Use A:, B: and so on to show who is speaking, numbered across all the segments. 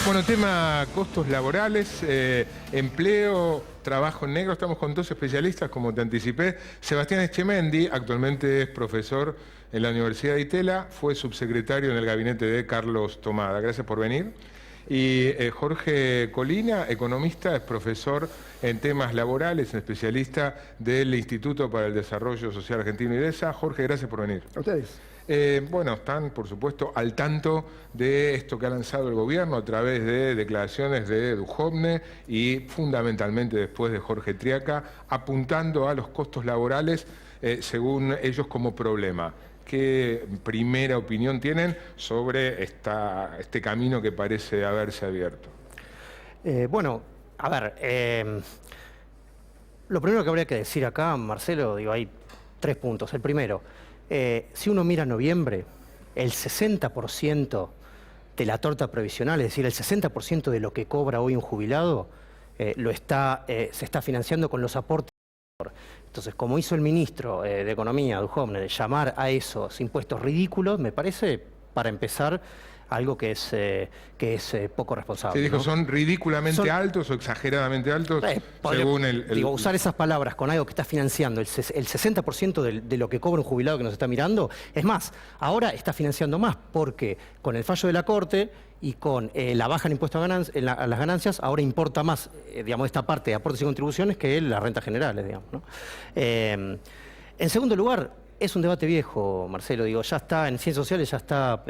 A: Bueno, tema costos laborales, empleo, trabajo en negro. Estamos con dos especialistas, como te anticipé. Sebastián Echemendi, actualmente es profesor en la Universidad de Itela, fue subsecretario en el gabinete de Carlos Tomada. Gracias por venir. Y Jorge Colina, economista, es profesor en temas laborales, especialista del Instituto para el Desarrollo Social Argentino IDESA. Jorge, gracias por venir.
B: A ustedes.
A: Bueno, están, por supuesto, al tanto de esto que ha lanzado el gobierno a través de declaraciones de Duhovne y fundamentalmente después de Jorge Triaca, apuntando a los costos laborales, según ellos, como problema. ¿Qué primera opinión tienen sobre este camino que parece haberse abierto?
C: Bueno, a ver, lo primero que habría que decir acá, Marcelo, digo, hay 3 puntos. El primero, si uno mira noviembre, el 60% de la torta previsional, es decir, el 60% de lo que cobra hoy un jubilado, se está financiando con los aportes. Entonces, como hizo el ministro de Economía, Duhovne, de llamar a esos impuestos ridículos, me parece, para empezar, algo que es poco responsable.
A: Se dijo,
C: ¿no?
A: ¿Son ridículamente altos o exageradamente altos? Según
C: digo, usar esas palabras con algo que está financiando el 60% de lo que cobra un jubilado que nos está mirando. Es más, ahora está financiando más porque con el fallo de la Corte y con la baja en impuesto a las ganancias, ahora importa más, digamos, esta parte de aportes y contribuciones que las rentas generales, digamos, ¿no? En segundo lugar, es un debate viejo, Marcelo. Digo, ya está, en ciencias sociales ya está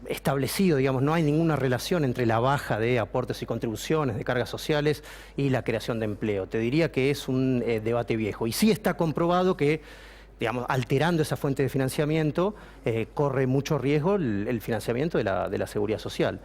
C: establecido, digamos, no hay ninguna relación entre la baja de aportes y contribuciones, de cargas sociales y la creación de empleo. Te diría que es un debate viejo. Y sí está comprobado que, digamos, alterando esa fuente de financiamiento, corre mucho riesgo el financiamiento de la seguridad social.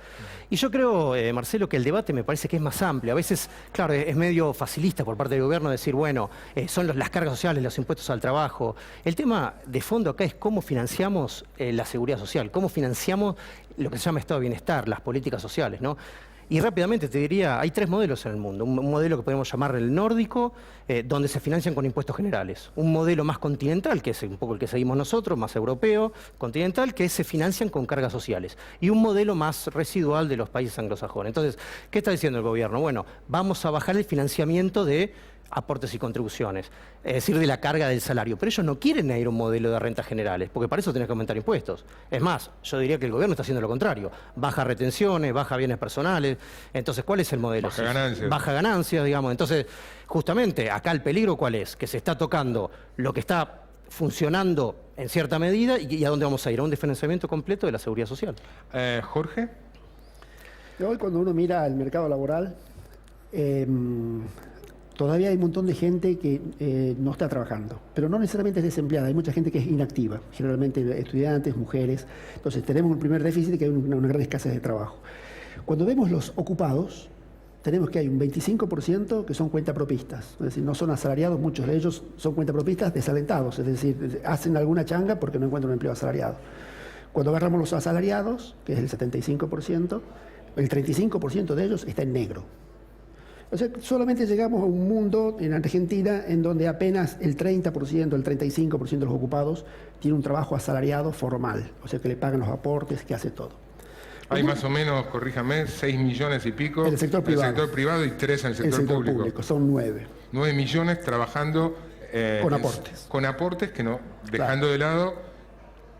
C: Y yo creo, Marcelo, que el debate me parece que es más amplio. A veces, claro, es medio facilista por parte del gobierno decir, bueno, son las cargas sociales, los impuestos al trabajo. El tema de fondo acá es cómo financiamos la seguridad social, cómo financiamos lo que se llama estado de bienestar, las políticas sociales, ¿no? Y rápidamente te diría, hay 3 modelos en el mundo. Un modelo que podemos llamar el nórdico, donde se financian con impuestos generales. Un modelo más continental, que es un poco el que seguimos nosotros, más europeo, continental, que se financian con cargas sociales. Y un modelo más residual de los países anglosajones. Entonces, ¿qué está diciendo el gobierno? Bueno, vamos a bajar el financiamiento de aportes y contribuciones, es decir, de la carga del salario. Pero ellos no quieren ir a un modelo de rentas generales, porque para eso tenés que aumentar impuestos. Es más, yo diría que el gobierno está haciendo lo contrario. Baja retenciones, baja bienes personales. Entonces, ¿cuál es el modelo?
A: Baja ganancias.
C: Baja ganancias, digamos. Entonces, justamente, acá el peligro, ¿cuál es? Que se está tocando lo que está funcionando en cierta medida y a dónde vamos a ir, a un desfinanciamiento completo de la seguridad social.
A: Jorge.
B: Hoy cuando uno mira el mercado laboral, todavía hay un montón de gente que no está trabajando, pero no necesariamente es desempleada, hay mucha gente que es inactiva, generalmente estudiantes, mujeres. Entonces tenemos un primer déficit, que hay una gran escasez de trabajo. Cuando vemos los ocupados, tenemos que hay un 25% que son cuentapropistas, es decir, no son asalariados, muchos de ellos son cuentapropistas desalentados, es decir, hacen alguna changa porque no encuentran un empleo asalariado. Cuando agarramos los asalariados, que es el 75%, el 35% de ellos está en negro. O sea, solamente llegamos a un mundo en Argentina en donde apenas el 30%, el 35% de los ocupados tiene un trabajo asalariado formal, o sea, que le pagan los aportes, que hace todo.
A: Hay más o menos, corríjame, 6 millones y pico
B: en el sector privado.
A: En el sector privado y 3 en el sector público.
B: Son 9.
A: 9 millones trabajando
B: con aportes.
A: Con aportes que no, dejando de lado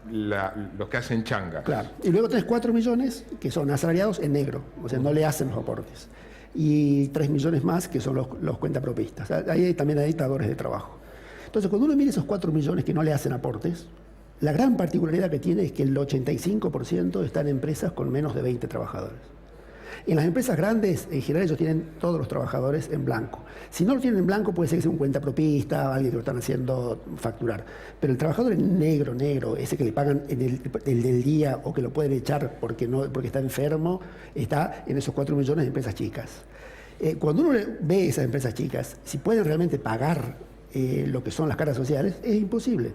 A: los que hacen changa.
B: Claro. Y luego tenés 4 millones que son asalariados en negro, o sea, no le hacen los aportes. Y 3 millones más que son los cuentapropistas. Ahí también hay dictadores de trabajo. Entonces, cuando uno mira esos 4 millones que no le hacen aportes, la gran particularidad que tiene es que el 85% están en empresas con menos de 20 trabajadores. En las empresas grandes, en general, ellos tienen todos los trabajadores en blanco. Si no lo tienen en blanco, puede ser que sea un cuentapropista, alguien que lo están haciendo facturar. Pero el trabajador en negro, ese que le pagan en el del día o que lo pueden echar porque está enfermo, está en esos 4 millones de empresas chicas. Cuando uno ve esas empresas chicas, si pueden realmente pagar lo que son las cargas sociales, es imposible.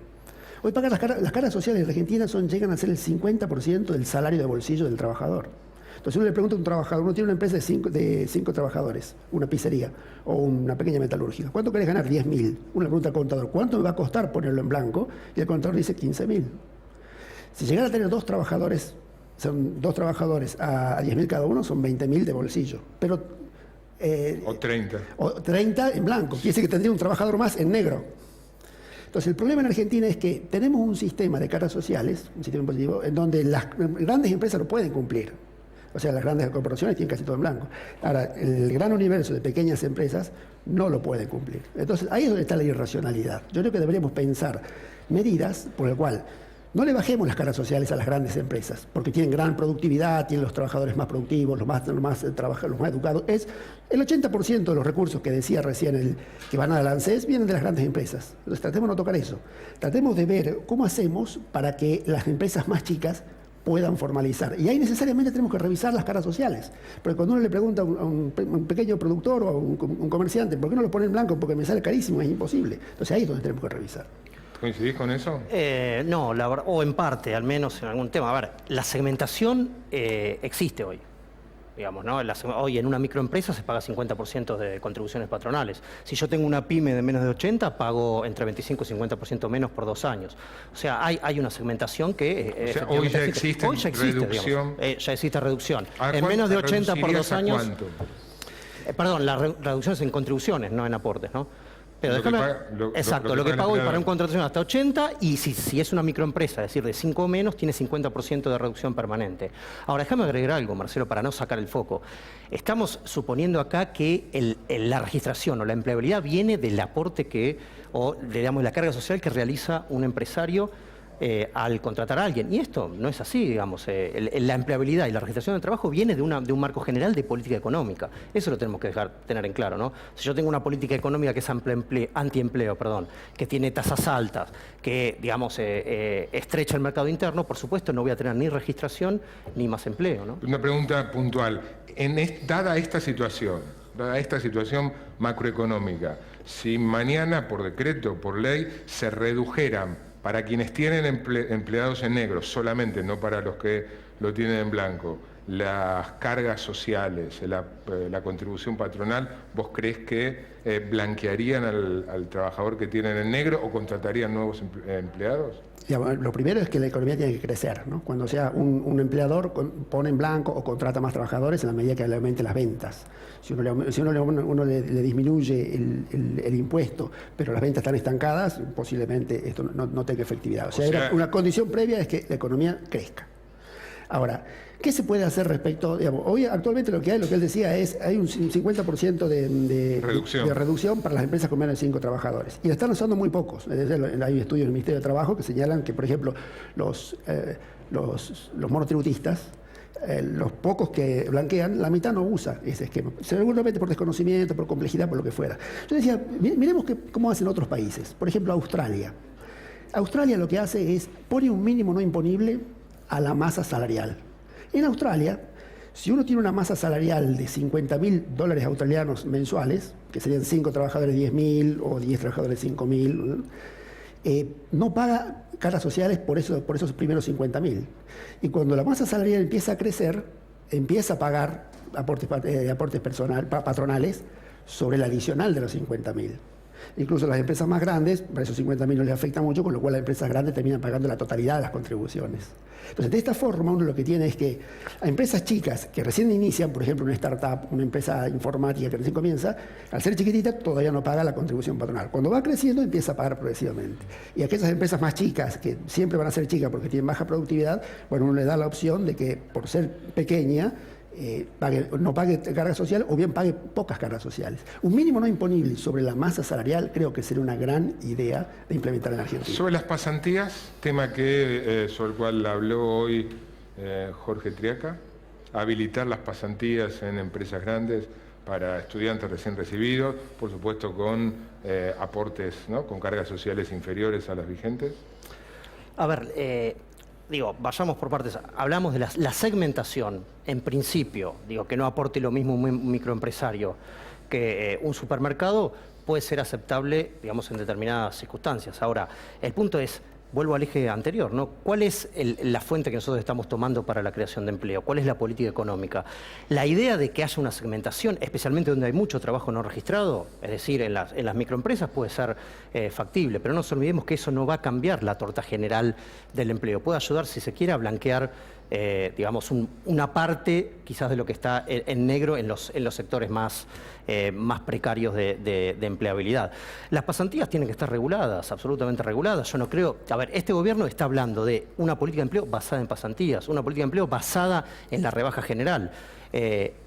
B: Hoy pagar las cargas sociales en Argentina llegan a ser el 50% del salario de bolsillo del trabajador. Entonces uno le pregunta a un trabajador, uno tiene una empresa de 5 trabajadores, una pizzería o una pequeña metalúrgica, ¿cuánto querés ganar? 10.000. Uno le pregunta al contador, ¿cuánto me va a costar ponerlo en blanco? Y el contador dice 15.000. Si llegara a tener 2 trabajadores son 2 trabajadores a 10.000 cada uno, son 20.000 de bolsillo. Pero,
A: o 30.
B: O 30 en blanco. Quiere decir que tendría un trabajador más en negro. Entonces, el problema en Argentina es que tenemos un sistema de cargas sociales, un sistema impositivo, en donde las grandes empresas lo pueden cumplir. O sea, las grandes corporaciones tienen casi todo en blanco. Ahora, el gran universo de pequeñas empresas no lo pueden cumplir. Entonces, ahí es donde está la irracionalidad. Yo creo que deberíamos pensar medidas por las cuales no le bajemos las cargas sociales a las grandes empresas, porque tienen gran productividad, tienen los trabajadores más productivos, los más educados. Es el 80% de los recursos que decía recién que van al ANSES vienen de las grandes empresas. Entonces, tratemos de no tocar eso. Tratemos de ver cómo hacemos para que las empresas más chicas puedan formalizar. Y ahí necesariamente tenemos que revisar las cargas sociales. Porque cuando uno le pregunta a un pequeño productor o a un comerciante, ¿por qué no lo pone en blanco? Porque me sale carísimo, es imposible. Entonces ahí es donde tenemos que revisar.
A: ¿Coincidís con eso?
C: No, o en parte, al menos en algún tema. A ver, la segmentación existe hoy. Digamos, ¿no? Hoy en una microempresa se paga 50% de contribuciones patronales. Si yo tengo una pyme de menos de 80, pago entre 25 y 50% menos por 2 años. O sea, hay una segmentación que...
A: O sea, hoy ya existe reducción.
C: Ya existe reducción. En menos de 80 por 2 años...
A: ¿Cuánto?
C: Perdón, la reducción es en contribuciones, no en aportes, ¿no? Pero exacto, lo que pago hoy para un contratación hasta 80 y si es una microempresa, es decir, de 5 o menos, tiene 50% de reducción permanente. Ahora, déjame agregar algo, Marcelo, para no sacar el foco. Estamos suponiendo acá que la registración o la empleabilidad viene del aporte digamos, la carga social que realiza un empresario al contratar a alguien. Y esto no es así, digamos. La empleabilidad y la registración del trabajo viene de un marco general de política económica. Eso lo tenemos que tener en claro, ¿no? Si yo tengo una política económica que es antiempleo, que tiene tasas altas, que, digamos, estrecha el mercado interno, por supuesto no voy a tener ni registración ni más empleo, ¿no?
A: Una pregunta puntual. Dada esta situación macroeconómica, si mañana por decreto, por ley, se redujeran para quienes tienen empleados en negro solamente, no para los que lo tienen en blanco, las cargas sociales, la contribución patronal, ¿vos crees que blanquearían al trabajador que tienen en negro o contratarían nuevos empleados?
B: Lo primero es que la economía tiene que crecer, ¿no? Cuando sea un empleador pone en blanco o contrata más trabajadores en la medida que le aumente las ventas. Si uno le disminuye el impuesto, pero las ventas están estancadas, posiblemente esto no tenga efectividad. O sea, una condición previa es que la economía crezca. Ahora, ¿qué se puede hacer respecto? Hoy actualmente lo que él decía hay un 50% de reducción para las empresas con menos de 5 trabajadores. Y la están usando muy pocos. Hay estudios del Ministerio de Trabajo que señalan que, por ejemplo, los monotributistas, los pocos que blanquean, la mitad no usa ese esquema. Seguramente por desconocimiento, por complejidad, por lo que fuera. Yo decía, miremos cómo hacen otros países. Por ejemplo, Australia. Australia lo que hace es pone un mínimo no imponible a la masa salarial. En Australia, si uno tiene una masa salarial de $50.000 australianos mensuales, que serían 5 trabajadores 10.000 o 10 trabajadores 5.000, no paga cargas sociales por esos primeros 50.000. Y cuando la masa salarial empieza a crecer, empieza a pagar aportes patronales sobre el adicional de los 50.000. Incluso las empresas más grandes, para esos 50.000 no les afecta mucho, con lo cual las empresas grandes terminan pagando la totalidad de las contribuciones. Entonces, de esta forma, uno lo que tiene es que a empresas chicas que recién inician, por ejemplo, una startup, una empresa informática que recién comienza, al ser chiquitita todavía no paga la contribución patronal. Cuando va creciendo, empieza a pagar progresivamente. Y a aquellas empresas más chicas, que siempre van a ser chicas porque tienen baja productividad, bueno, uno le da la opción de que por ser pequeña, no pague carga social o bien pague pocas cargas sociales. Un mínimo no imponible sobre la masa salarial creo que sería una gran idea de implementar en Argentina.
A: Sobre las pasantías, tema sobre el cual habló hoy Jorge Triaca, habilitar las pasantías en empresas grandes para estudiantes recién recibidos, por supuesto con aportes, ¿no?, con cargas sociales inferiores a las vigentes.
C: A ver, vayamos por partes. Hablamos de la segmentación, en principio, que no aporte lo mismo un microempresario que un supermercado, puede ser aceptable, digamos, en determinadas circunstancias. Ahora, el punto es, vuelvo al eje anterior, ¿no? ¿Cuál es la fuente que nosotros estamos tomando para la creación de empleo? ¿Cuál es la política económica? La idea de que haya una segmentación, especialmente donde hay mucho trabajo no registrado, es decir, en las microempresas puede ser factible, pero no nos olvidemos que eso no va a cambiar la torta general del empleo. Puede ayudar, si se quiere, a blanquear digamos, una parte quizás de lo que está en negro en los sectores más precarios de empleabilidad. Las pasantías tienen que estar reguladas, absolutamente reguladas. Yo no creo... A ver, este gobierno está hablando de una política de empleo basada en pasantías, una política de empleo basada en la rebaja general.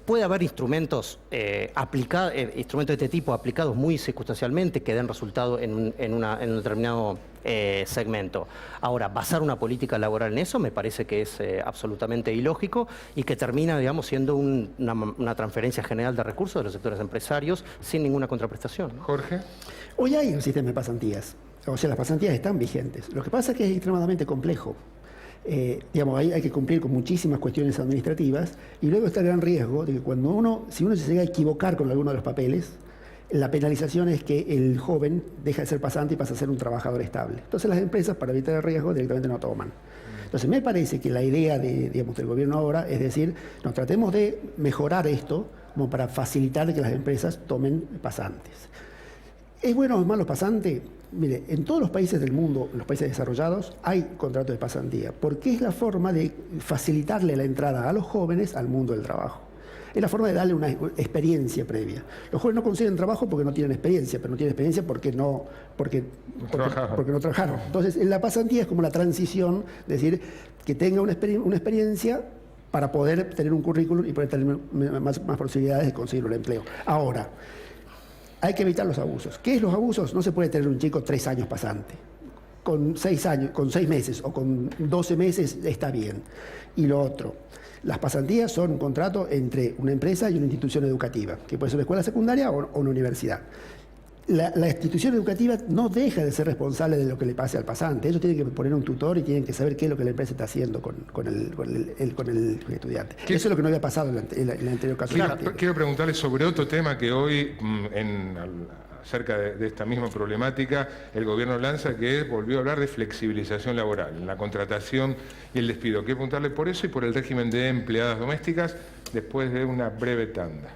C: Puede haber instrumentos instrumentos de este tipo aplicados muy circunstancialmente que den resultado en un determinado segmento. Ahora, basar una política laboral en eso me parece que es absolutamente ilógico y que termina, digamos, siendo una transferencia general de recursos de los sectores empresarios sin ninguna contraprestación, ¿no?
A: Jorge.
B: Hoy hay un sistema de pasantías, o sea, las pasantías están vigentes. Lo que pasa es que es extremadamente complejo. Digamos, hay que cumplir con muchísimas cuestiones administrativas y luego está el gran riesgo de que si uno se llega a equivocar con alguno de los papeles, la penalización es que el joven deja de ser pasante y pasa a ser un trabajador estable. Entonces las empresas, para evitar el riesgo, directamente no toman. Entonces me parece que la idea del gobierno ahora es decir, nos tratemos de mejorar esto como para facilitar que las empresas tomen pasantes. ¿Es bueno o malo pasante? Mire, en todos los países del mundo, en los países desarrollados, hay contratos de pasantía, porque es la forma de facilitarle la entrada a los jóvenes al mundo del trabajo. Es la forma de darle una experiencia previa. Los jóvenes no consiguen trabajo porque no tienen experiencia, pero no tienen experiencia porque no trabajaron. Entonces, en la pasantía es como la transición, es decir, que tenga una experiencia para poder tener un currículum y poder tener más posibilidades de conseguir un empleo. Ahora, hay que evitar los abusos. ¿Qué es los abusos? No se puede tener un chico 3 años pasante. Con 6 años, con 6 meses o con 12 meses está bien. Y lo otro, las pasantías son un contrato entre una empresa y una institución educativa, que puede ser una escuela secundaria o una universidad. La institución educativa no deja de ser responsable de lo que le pase al pasante. Ellos tienen que poner un tutor y tienen que saber qué es lo que la empresa está haciendo con el estudiante. Eso es lo que no había pasado en el anterior caso.
A: Quiero preguntarle sobre otro tema que hoy, acerca de esta misma problemática, el gobierno lanza, que volvió a hablar de flexibilización laboral, la contratación y el despido. Quiero preguntarle por eso y por el régimen de empleadas domésticas después de una breve tanda.